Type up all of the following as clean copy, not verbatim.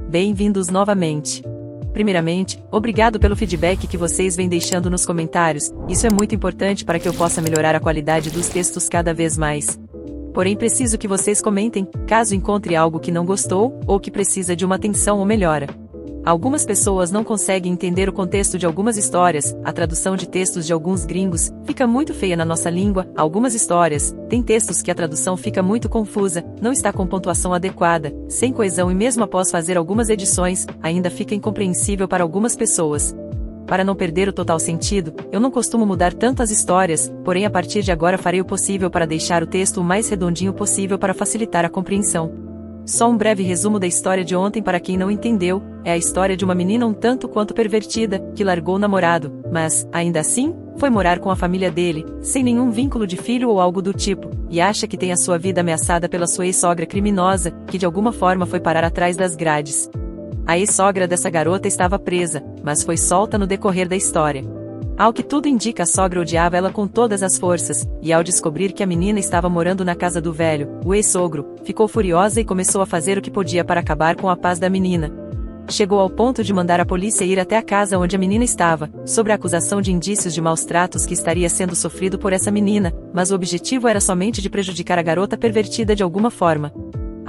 Bem-vindos novamente. Primeiramente, obrigado pelo feedback que vocês vêm deixando nos comentários, isso é muito importante para que eu possa melhorar a qualidade dos textos cada vez mais. Porém, preciso que vocês comentem, caso encontre algo que não gostou, ou que precisa de uma atenção ou melhora. Algumas pessoas não conseguem entender o contexto de algumas histórias, a tradução de textos de alguns gringos fica muito feia na nossa língua, algumas histórias, tem textos que a tradução fica muito confusa, não está com pontuação adequada, sem coesão e mesmo após fazer algumas edições, ainda fica incompreensível para algumas pessoas. Para não perder o total sentido, eu não costumo mudar tanto as histórias, porém a partir de agora farei o possível para deixar o texto o mais redondinho possível para facilitar a compreensão. Só um breve resumo da história de ontem para quem não entendeu, é a história de uma menina um tanto quanto pervertida, que largou o namorado, mas, ainda assim, foi morar com a família dele, sem nenhum vínculo de filho ou algo do tipo, e acha que tem a sua vida ameaçada pela sua ex-sogra criminosa, que de alguma forma foi parar atrás das grades. A ex-sogra dessa garota estava presa, mas foi solta no decorrer da história. Ao que tudo indica, a sogra odiava ela com todas as forças, e ao descobrir que a menina estava morando na casa do velho, o ex-sogro, ficou furiosa e começou a fazer o que podia para acabar com a paz da menina. Chegou ao ponto de mandar a polícia ir até a casa onde a menina estava, sobre a acusação de indícios de maus tratos que estaria sendo sofrido por essa menina, mas o objetivo era somente de prejudicar a garota pervertida de alguma forma.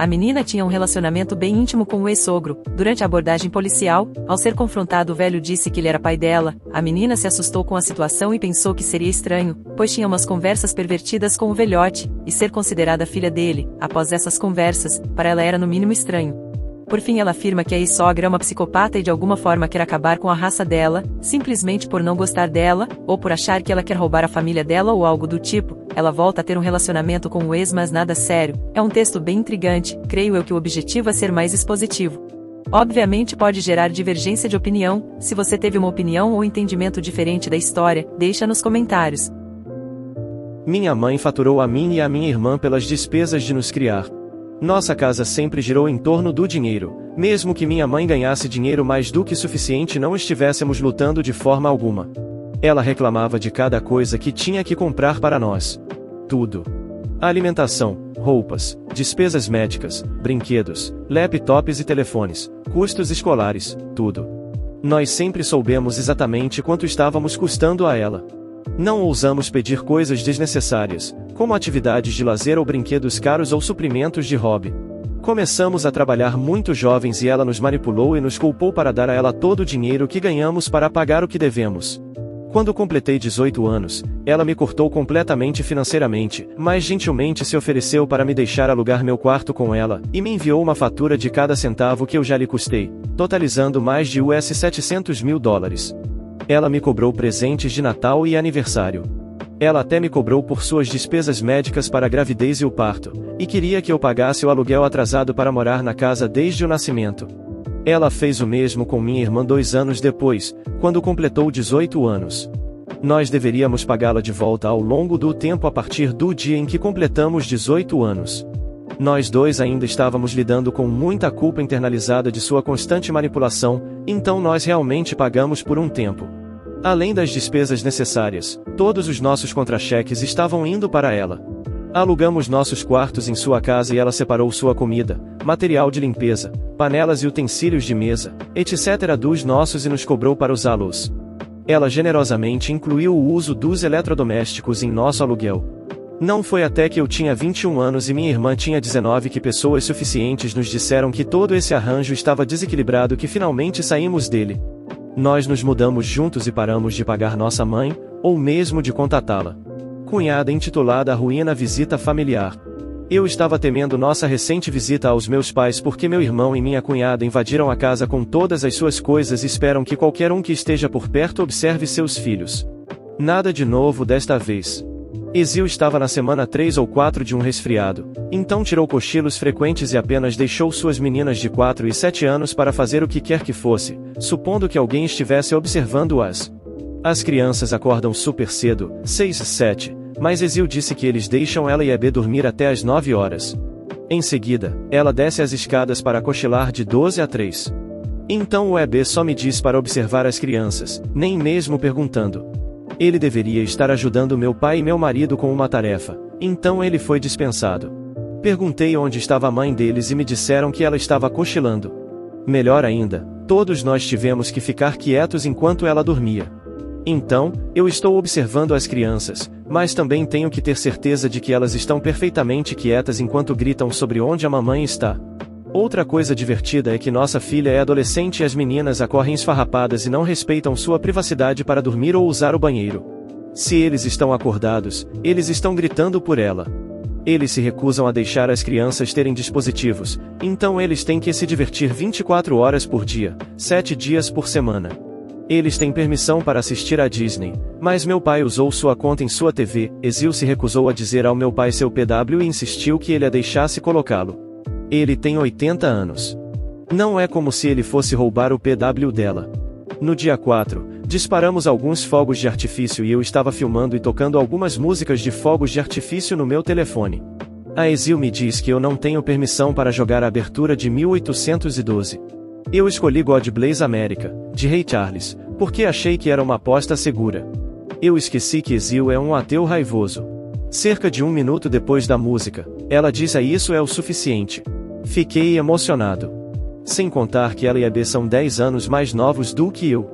A menina tinha um relacionamento bem íntimo com o ex-sogro. Durante a abordagem policial, ao ser confrontado, o velho disse que ele era pai dela. A menina se assustou com a situação e pensou que seria estranho, pois tinha umas conversas pervertidas com o velhote, e ser considerada filha dele, após essas conversas, para ela era no mínimo estranho. Por fim, ela afirma que a ex-sogra é uma psicopata e de alguma forma quer acabar com a raça dela, simplesmente por não gostar dela, ou por achar que ela quer roubar a família dela ou algo do tipo. Ela volta a ter um relacionamento com o ex, mas nada sério. É um texto bem intrigante, creio eu que o objetivo é ser mais expositivo. Obviamente pode gerar divergência de opinião, se você teve uma opinião ou entendimento diferente da história, deixa nos comentários. Minha mãe faturou a mim e a minha irmã pelas despesas de nos criar. Nossa casa sempre girou em torno do dinheiro. Mesmo que minha mãe ganhasse dinheiro mais do que suficiente, não estivéssemos lutando de forma alguma. Ela reclamava de cada coisa que tinha que comprar para nós. Tudo. Alimentação, roupas, despesas médicas, brinquedos, laptops e telefones, custos escolares, tudo. Nós sempre soubemos exatamente quanto estávamos custando a ela. Não ousamos pedir coisas desnecessárias, como atividades de lazer ou brinquedos caros ou suprimentos de hobby. Começamos a trabalhar muito jovens e ela nos manipulou e nos culpou para dar a ela todo o dinheiro que ganhamos para pagar o que devemos. Quando completei 18 anos, ela me cortou completamente financeiramente, mas gentilmente se ofereceu para me deixar alugar meu quarto com ela, e me enviou uma fatura de cada centavo que eu já lhe custei, totalizando mais de US$ 700 mil. Ela me cobrou presentes de Natal e aniversário. Ela até me cobrou por suas despesas médicas para a gravidez e o parto, e queria que eu pagasse o aluguel atrasado para morar na casa desde o nascimento. Ela fez o mesmo com minha irmã 2 anos depois, quando completou 18 anos. Nós deveríamos pagá-la de volta ao longo do tempo a partir do dia em que completamos 18 anos. Nós dois ainda estávamos lidando com muita culpa internalizada de sua constante manipulação, então nós realmente pagamos por um tempo. Além das despesas necessárias, todos os nossos contra-cheques estavam indo para ela. Alugamos nossos quartos em sua casa e ela separou sua comida, material de limpeza, panelas e utensílios de mesa, etc. dos nossos e nos cobrou para usá-los. Ela generosamente incluiu o uso dos eletrodomésticos em nosso aluguel. Não foi até que eu tinha 21 anos e minha irmã tinha 19 que pessoas suficientes nos disseram que todo esse arranjo estava desequilibrado que finalmente saímos dele. Nós nos mudamos juntos e paramos de pagar nossa mãe, ou mesmo de contatá-la. Cunhada intitulada A Ruína Visita Familiar. Eu estava temendo nossa recente visita aos meus pais porque meu irmão e minha cunhada invadiram a casa com todas as suas coisas e esperam que qualquer um que esteja por perto observe seus filhos. Nada de novo desta vez. Ezil estava na semana 3 ou 4 de um resfriado, então tirou cochilos frequentes e apenas deixou suas meninas de 4 e 7 anos para fazer o que quer que fosse, supondo que alguém estivesse observando-as. As crianças acordam super cedo, 6 e 7, mas Ezil disse que eles deixam ela e Ebe dormir até às 9 horas. Em seguida, ela desce as escadas para cochilar de 12 a 3. Então o Ebe só me diz para observar as crianças, nem mesmo perguntando. Ele deveria estar ajudando meu pai e meu marido com uma tarefa, então ele foi dispensado. Perguntei onde estava a mãe deles e me disseram que ela estava cochilando. Melhor ainda, todos nós tivemos que ficar quietos enquanto ela dormia. Então, eu estou observando as crianças, mas também tenho que ter certeza de que elas estão perfeitamente quietas enquanto gritam sobre onde a mamãe está. Outra coisa divertida é que nossa filha é adolescente e as meninas acorrem esfarrapadas e não respeitam sua privacidade para dormir ou usar o banheiro. Se eles estão acordados, eles estão gritando por ela. Eles se recusam a deixar as crianças terem dispositivos, então eles têm que se divertir 24 horas por dia, 7 dias por semana. Eles têm permissão para assistir à Disney, mas meu pai usou sua conta em sua TV. Ezil se recusou a dizer ao meu pai seu PW e insistiu que ele a deixasse colocá-lo. Ele tem 80 anos. Não é como se ele fosse roubar o PW dela. No dia 4, disparamos alguns fogos de artifício e eu estava filmando e tocando algumas músicas de fogos de artifício no meu telefone. A Ezil me diz que eu não tenho permissão para jogar a abertura de 1812. Eu escolhi God Bless America, de Ray Charles, porque achei que era uma aposta segura. Eu esqueci que Ezil é um ateu raivoso. Cerca de 1 minuto depois da música, ela disse: "Isso é o suficiente." Fiquei emocionado. Sem contar que ela e a B são 10 anos mais novos do que eu.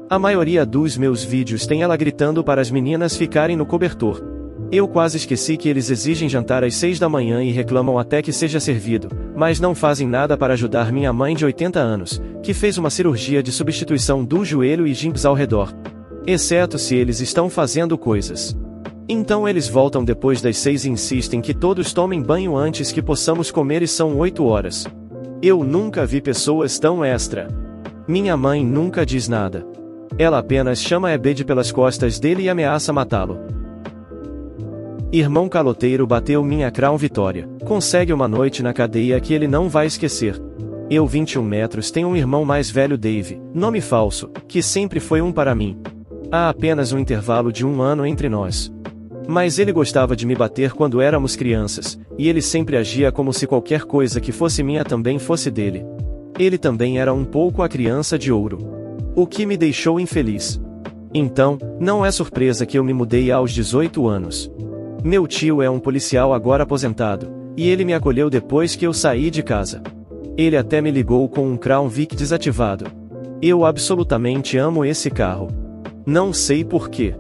A maioria dos meus vídeos tem ela gritando para as meninas ficarem no cobertor. Eu quase esqueci que eles exigem jantar às 6 da manhã e reclamam até que seja servido, mas não fazem nada para ajudar minha mãe de 80 anos, que fez uma cirurgia de substituição do joelho e gimbs ao redor. Exceto se eles estão fazendo coisas. Então eles voltam depois das 6 e insistem que todos tomem banho antes que possamos comer e são 8 horas. Eu nunca vi pessoas tão extra. Minha mãe nunca diz nada. Ela apenas chama Ebed pelas costas dele e ameaça matá-lo. Irmão caloteiro bateu minha Crown Vitória. Consegue uma noite na cadeia que ele não vai esquecer. Eu 21 metros tenho um irmão mais velho, Dave, nome falso, que sempre foi um para mim. Há apenas um intervalo de 1 ano entre nós. Mas ele gostava de me bater quando éramos crianças, e ele sempre agia como se qualquer coisa que fosse minha também fosse dele. Ele também era um pouco a criança de ouro. O que me deixou infeliz. Então, não é surpresa que eu me mudei aos 18 anos. Meu tio é um policial agora aposentado, e ele me acolheu depois que eu saí de casa. Ele até me ligou com um Crown Vic desativado. Eu absolutamente amo esse carro. Não sei porquê.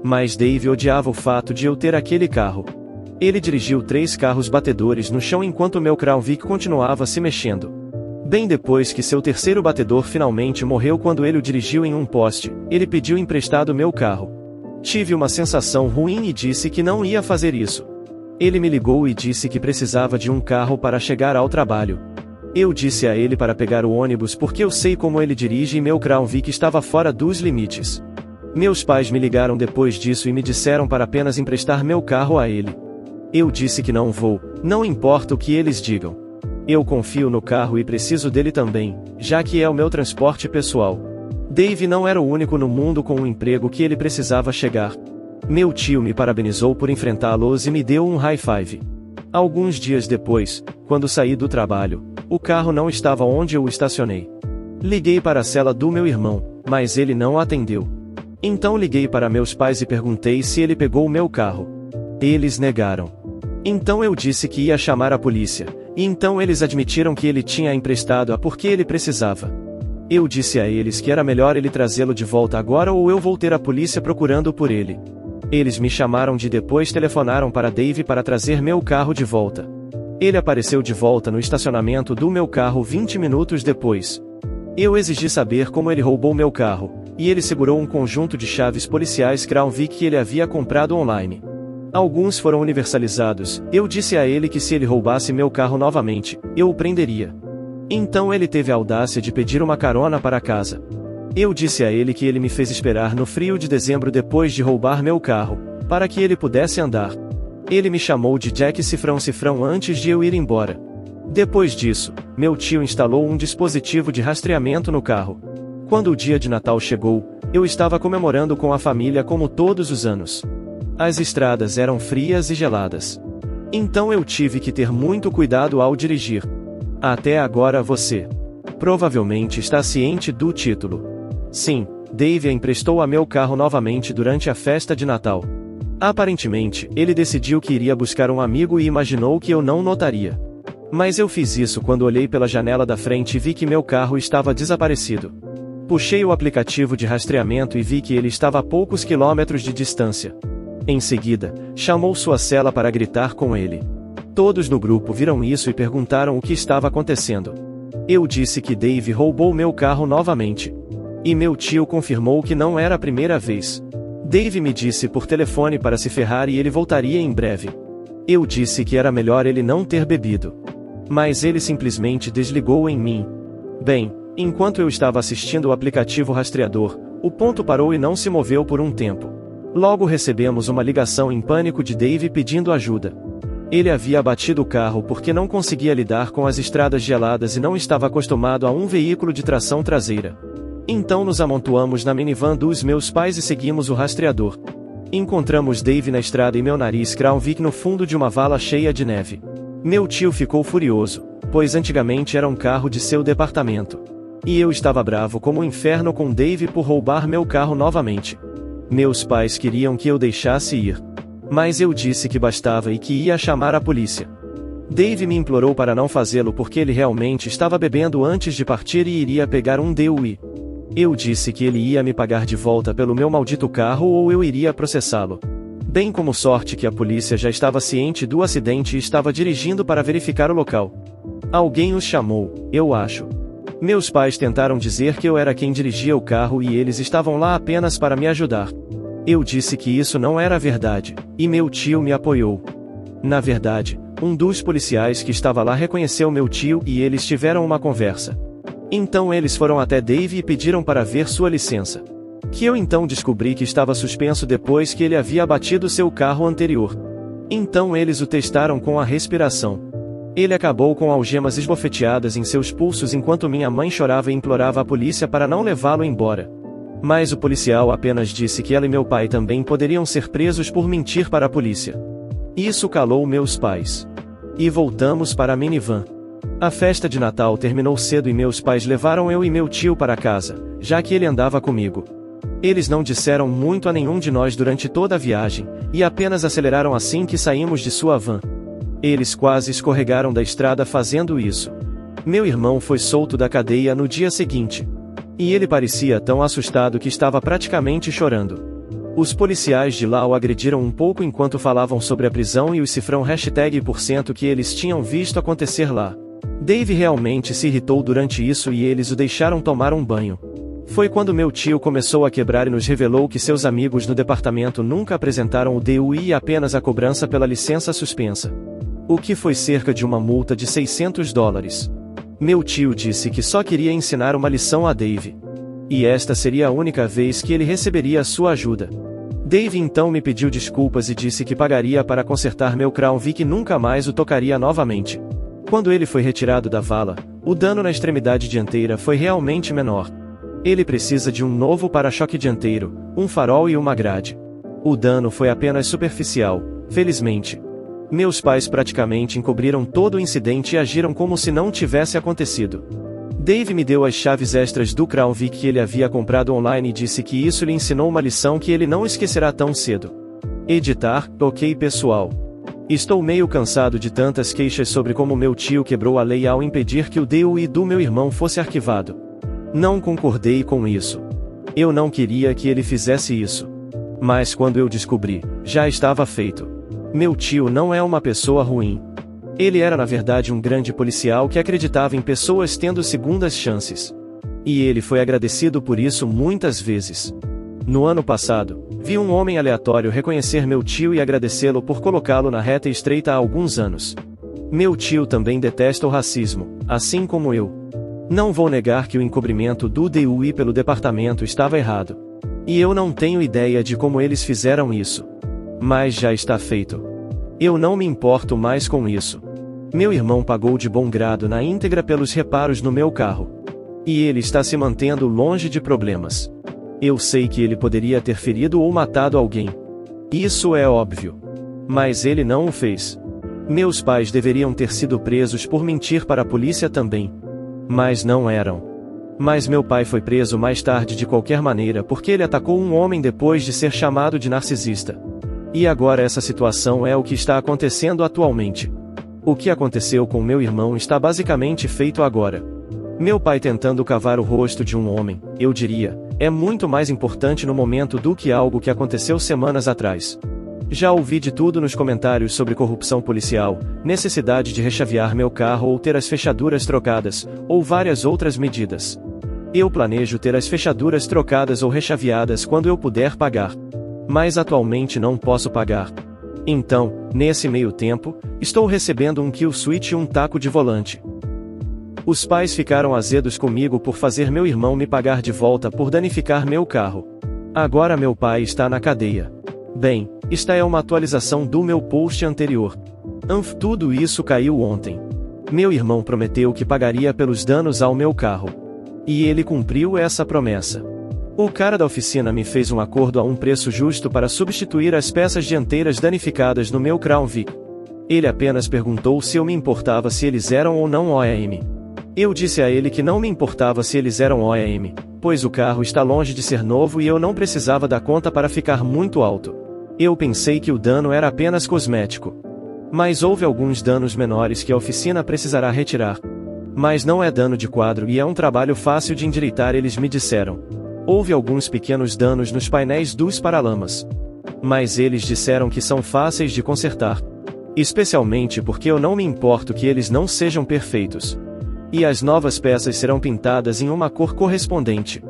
Mas Dave odiava o fato de eu ter aquele carro. Ele dirigiu 3 carros batedores no chão enquanto meu Crown Vic continuava se mexendo. Bem depois que seu terceiro batedor finalmente morreu quando ele o dirigiu em um poste, ele pediu emprestado meu carro. Tive uma sensação ruim e disse que não ia fazer isso. Ele me ligou e disse que precisava de um carro para chegar ao trabalho. Eu disse a ele para pegar o ônibus porque eu sei como ele dirige e meu Crown Vic estava fora dos limites. Meus pais me ligaram depois disso e me disseram para apenas emprestar meu carro a ele. Eu disse que não vou, não importa o que eles digam. Eu confio no carro e preciso dele também, já que é o meu transporte pessoal. Dave não era o único no mundo com um emprego que ele precisava chegar. Meu tio me parabenizou por enfrentá-los e me deu um high five. Alguns dias depois, quando saí do trabalho, o carro não estava onde eu o estacionei. Liguei para a cela do meu irmão, mas ele não atendeu. Então liguei para meus pais e perguntei se ele pegou o meu carro. Eles negaram. Então eu disse que ia chamar a polícia, e então eles admitiram que ele tinha emprestado-a porque ele precisava. Eu disse a eles que era melhor ele trazê-lo de volta agora ou eu vou ter a polícia procurando por ele. Eles me chamaram de depois telefonaram para Dave para trazer meu carro de volta. Ele apareceu de volta no estacionamento do meu carro 20 minutos depois. Eu exigi saber como ele roubou meu carro, e ele segurou um conjunto de chaves policiais Crown Vic que ele havia comprado online. Alguns foram universalizados. Eu disse a ele que se ele roubasse meu carro novamente, eu o prenderia. Então ele teve a audácia de pedir uma carona para casa. Eu disse a ele que ele me fez esperar no frio de dezembro depois de roubar meu carro, para que ele pudesse andar. Ele me chamou de Jack Cifrão antes de eu ir embora. Depois disso, meu tio instalou um dispositivo de rastreamento no carro. Quando o dia de Natal chegou, eu estava comemorando com a família como todos os anos. As estradas eram frias e geladas. Então eu tive que ter muito cuidado ao dirigir. Até agora você provavelmente está ciente do título. Sim, Dave emprestou a meu carro novamente durante a festa de Natal. Aparentemente, ele decidiu que iria buscar um amigo e imaginou que eu não notaria. Mas eu fiz isso quando olhei pela janela da frente e vi que meu carro estava desaparecido. Puxei o aplicativo de rastreamento e vi que ele estava a poucos quilômetros de distância. Em seguida, chamou sua cela para gritar com ele. Todos no grupo viram isso e perguntaram o que estava acontecendo. Eu disse que Dave roubou meu carro novamente. E meu tio confirmou que não era a primeira vez. Dave me disse por telefone para se ferrar e ele voltaria em breve. Eu disse que era melhor ele não ter bebido. Mas ele simplesmente desligou em mim. Bem, enquanto eu estava assistindo o aplicativo rastreador, o ponto parou e não se moveu por um tempo. Logo recebemos uma ligação em pânico de Dave pedindo ajuda. Ele havia batido o carro porque não conseguia lidar com as estradas geladas e não estava acostumado a um veículo de tração traseira. Então nos amontoamos na minivan dos meus pais e seguimos o rastreador. Encontramos Dave na estrada e meu nariz Crown Vic no fundo de uma vala cheia de neve. Meu tio ficou furioso, pois antigamente era um carro de seu departamento. E eu estava bravo como um inferno com Dave por roubar meu carro novamente. Meus pais queriam que eu deixasse ir. Mas eu disse que bastava e que ia chamar a polícia. Dave me implorou para não fazê-lo porque ele realmente estava bebendo antes de partir e iria pegar um DUI. Eu disse que ele ia me pagar de volta pelo meu maldito carro ou eu iria processá-lo. Bem como sorte que a polícia já estava ciente do acidente e estava dirigindo para verificar o local. Alguém os chamou, eu acho. Meus pais tentaram dizer que eu era quem dirigia o carro e eles estavam lá apenas para me ajudar. Eu disse que isso não era verdade, e meu tio me apoiou. Na verdade, um dos policiais que estava lá reconheceu meu tio e eles tiveram uma conversa. Então eles foram até Dave e pediram para ver sua licença. Que eu então descobri que estava suspenso depois que ele havia batido seu carro anterior. Então eles o testaram com a respiração. Ele acabou com algemas esbofeteadas em seus pulsos enquanto minha mãe chorava e implorava a polícia para não levá-lo embora. Mas o policial apenas disse que ela e meu pai também poderiam ser presos por mentir para a polícia. Isso calou meus pais. E voltamos para a minivan. A festa de Natal terminou cedo e meus pais levaram eu e meu tio para casa, já que ele andava comigo. Eles não disseram muito a nenhum de nós durante toda a viagem, e apenas aceleraram assim que saímos de sua van. Eles quase escorregaram da estrada fazendo isso. Meu irmão foi solto da cadeia no dia seguinte. E ele parecia tão assustado que estava praticamente chorando. Os policiais de lá o agrediram um pouco enquanto falavam sobre a prisão e o cifrão #% que eles tinham visto acontecer lá. Dave realmente se irritou durante isso e eles o deixaram tomar um banho. Foi quando meu tio começou a quebrar e nos revelou que seus amigos no departamento nunca apresentaram o DUI e apenas a cobrança pela licença suspensa. O que foi cerca de uma multa de $600. Meu tio disse que só queria ensinar uma lição a Dave. E esta seria a única vez que ele receberia sua ajuda. Dave então me pediu desculpas e disse que pagaria para consertar meu Crown Vic e nunca mais o tocaria novamente. Quando ele foi retirado da vala, o dano na extremidade dianteira foi realmente menor. Ele precisa de um novo para-choque dianteiro, um farol e uma grade. O dano foi apenas superficial, felizmente. Meus pais praticamente encobriram todo o incidente e agiram como se não tivesse acontecido. Dave me deu as chaves extras do Crown Vic que ele havia comprado online e disse que isso lhe ensinou uma lição que ele não esquecerá tão cedo. Editar, ok pessoal. Estou meio cansado de tantas queixas sobre como meu tio quebrou a lei ao impedir que o DUI do meu irmão fosse arquivado. Não concordei com isso. Eu não queria que ele fizesse isso. Mas quando eu descobri, já estava feito. Meu tio não é uma pessoa ruim. Ele era na verdade um grande policial que acreditava em pessoas tendo segundas chances. E ele foi agradecido por isso muitas vezes. No ano passado, vi um homem aleatório reconhecer meu tio e agradecê-lo por colocá-lo na reta estreita há alguns anos. Meu tio também detesta o racismo, assim como eu. Não vou negar que o encobrimento do DUI pelo departamento estava errado. E eu não tenho ideia de como eles fizeram isso. Mas já está feito. Eu não me importo mais com isso. Meu irmão pagou de bom grado na íntegra pelos reparos no meu carro. E ele está se mantendo longe de problemas. Eu sei que ele poderia ter ferido ou matado alguém. Isso é óbvio. Mas ele não o fez. Meus pais deveriam ter sido presos por mentir para a polícia também. Mas não eram. Mas meu pai foi preso mais tarde de qualquer maneira porque ele atacou um homem depois de ser chamado de narcisista. E agora essa situação é o que está acontecendo atualmente. O que aconteceu com meu irmão está basicamente feito agora. Meu pai tentando cavar o rosto de um homem, eu diria, é muito mais importante no momento do que algo que aconteceu semanas atrás. Já ouvi de tudo nos comentários sobre corrupção policial, necessidade de rechavear meu carro ou ter as fechaduras trocadas, ou várias outras medidas. Eu planejo ter as fechaduras trocadas ou rechaveadas quando eu puder pagar. Mas atualmente não posso pagar. Então, nesse meio tempo, estou recebendo um kill switch e um taco de volante. Os pais ficaram azedos comigo por fazer meu irmão me pagar de volta por danificar meu carro. Agora meu pai está na cadeia. Bem, esta é uma atualização do meu post anterior. Tudo isso caiu ontem. Meu irmão prometeu que pagaria pelos danos ao meu carro. E ele cumpriu essa promessa. O cara da oficina me fez um acordo a um preço justo para substituir as peças dianteiras danificadas no meu Crown Vic. Ele apenas perguntou se eu me importava se eles eram ou não OEM. Eu disse a ele que não me importava se eles eram OEM, pois o carro está longe de ser novo e eu não precisava da conta para ficar muito alto. Eu pensei que o dano era apenas cosmético. Mas houve alguns danos menores que a oficina precisará retirar. Mas não é dano de quadro e é um trabalho fácil de endireitar, eles me disseram. Houve alguns pequenos danos nos painéis dos paralamas. Mas eles disseram que são fáceis de consertar. Especialmente porque eu não me importo que eles não sejam perfeitos. E as novas peças serão pintadas em uma cor correspondente.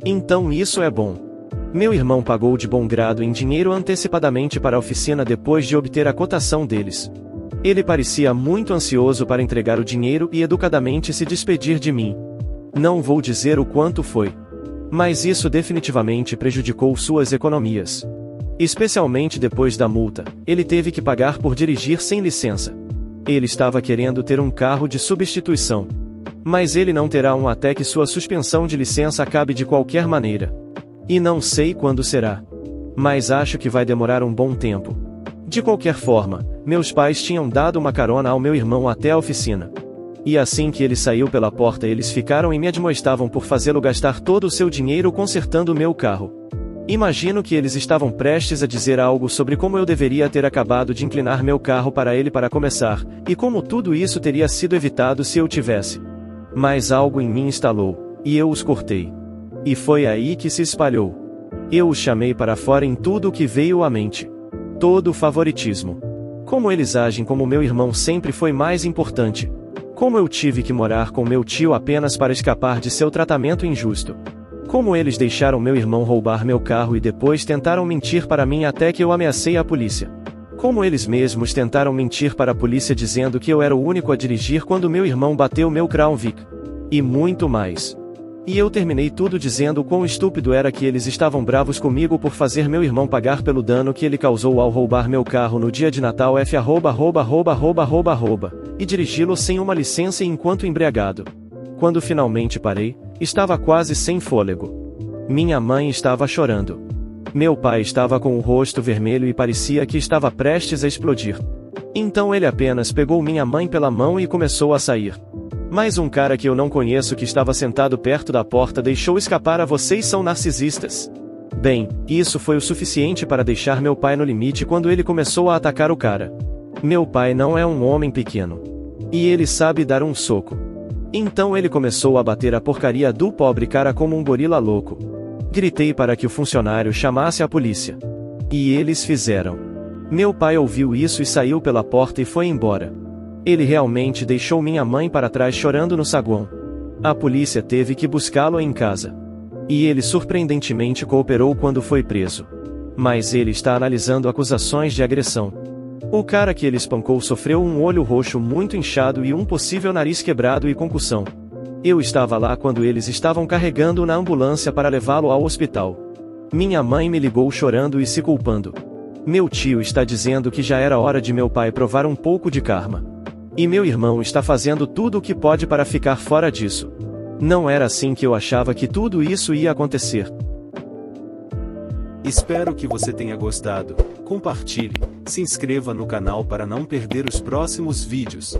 Então isso é bom. Meu irmão pagou de bom grado em dinheiro antecipadamente para a oficina depois de obter a cotação deles. Ele parecia muito ansioso para entregar o dinheiro e educadamente se despedir de mim. Não vou dizer o quanto foi. Mas isso definitivamente prejudicou suas economias. Especialmente depois da multa, ele teve que pagar por dirigir sem licença. Ele estava querendo ter um carro de substituição. Mas ele não terá um até que sua suspensão de licença acabe de qualquer maneira. E não sei quando será. Mas acho que vai demorar um bom tempo. De qualquer forma, meus pais tinham dado uma carona ao meu irmão até a oficina. E assim que ele saiu pela porta eles ficaram e me admoestavam por fazê-lo gastar todo o seu dinheiro consertando meu carro. Imagino que eles estavam prestes a dizer algo sobre como eu deveria ter acabado de inclinar meu carro para ele para começar, e como tudo isso teria sido evitado se eu tivesse. Mas algo em mim estalou, e eu os cortei. E foi aí que se espalhou. Eu os chamei para fora em tudo o que veio à mente. Todo o favoritismo. Como eles agem como meu irmão sempre foi mais importante. Como eu tive que morar com meu tio apenas para escapar de seu tratamento injusto. Como eles deixaram meu irmão roubar meu carro e depois tentaram mentir para mim até que eu ameacei a polícia. Como eles mesmos tentaram mentir para a polícia dizendo que eu era o único a dirigir quando meu irmão bateu meu Crown Vic. E muito mais. E eu terminei tudo dizendo quão estúpido era que eles estavam bravos comigo por fazer meu irmão pagar pelo dano que ele causou ao roubar meu carro no dia de Natal e dirigi-lo sem uma licença e enquanto embriagado. Quando finalmente parei, estava quase sem fôlego. Minha mãe estava chorando. Meu pai estava com o rosto vermelho e parecia que estava prestes a explodir. Então ele apenas pegou minha mãe pela mão e começou a sair. Mas um cara que eu não conheço que estava sentado perto da porta deixou escapar a "vocês são narcisistas". Bem, isso foi o suficiente para deixar meu pai no limite quando ele começou a atacar o cara. Meu pai não é um homem pequeno. E ele sabe dar um soco. Então ele começou a bater a porcaria do pobre cara como um gorila louco. Gritei para que o funcionário chamasse a polícia. E eles fizeram. Meu pai ouviu isso e saiu pela porta e foi embora. Ele realmente deixou minha mãe para trás chorando no saguão. A polícia teve que buscá-lo em casa. E ele surpreendentemente cooperou quando foi preso. Mas ele está analisando acusações de agressão. O cara que ele espancou sofreu um olho roxo muito inchado e um possível nariz quebrado e concussão. Eu estava lá quando eles estavam carregando-o na ambulância para levá-lo ao hospital. Minha mãe me ligou chorando e se culpando. Meu tio está dizendo que já era hora de meu pai provar um pouco de karma. E meu irmão está fazendo tudo o que pode para ficar fora disso. Não era assim que eu achava que tudo isso ia acontecer. Espero que você tenha gostado. Compartilhe, se inscreva no canal para não perder os próximos vídeos.